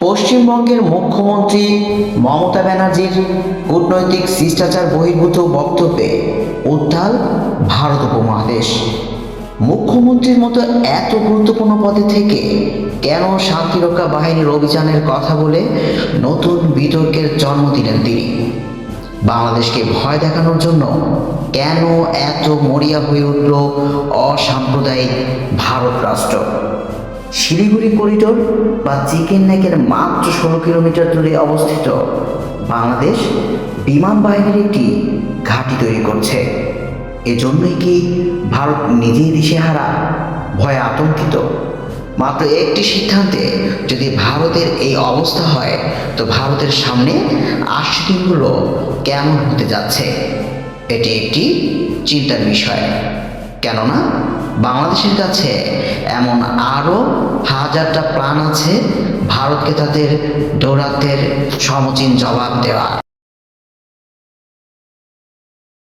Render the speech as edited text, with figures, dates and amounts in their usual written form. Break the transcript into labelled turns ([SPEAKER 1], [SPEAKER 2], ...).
[SPEAKER 1] পশ্চিমবঙ্গের মুখ্যমন্ত্রী মমতা ব্যানার্জির কূটনৈতিক শিষ্টাচার বহির্ভূত বক্তব্যে উত্তাল ভারত উপমহাদেশ। মুখ্যমন্ত্রীর মতো এত গুরুত্বপূর্ণ পদে থেকে কেন শান্তিরক্ষা বাহিনীর অভিযানের কথা বলে নতুন বিতর্কের জন্ম দিলেন তিনি? বাংলাদেশকে ভয় দেখানোর জন্য কেন এত মরিয়া হয়ে উঠল অসাম্প্রদায়িক ভারত রাষ্ট্র? শিলিগুড়ি করিডোর বা চিকেন নেকের মাত্র 16 কিলোমিটার দূরে অবস্থিত বাংলাদেশ বিমান বাহিনীর একটি ঘাঁটি তৈরি করছে। এজন্যই কি ভারত নিজেই দিশেহারা, ভয়ে আতঙ্কিত? মাত্র একটি সিদ্ধান্তে যদি ভারতের এই অবস্থা হয়, তো ভারতের সামনে আসছে দিনগুলো কেমন হতে যাচ্ছে, এটি একটি চিন্তার বিষয়। কেননা বাংলাদেশের কাছে এমন আরও হাজারটা প্রাণ আছে ভারতকে তাদের দৌরাত্ম্যের সমীচীন জবাব দেওয়া।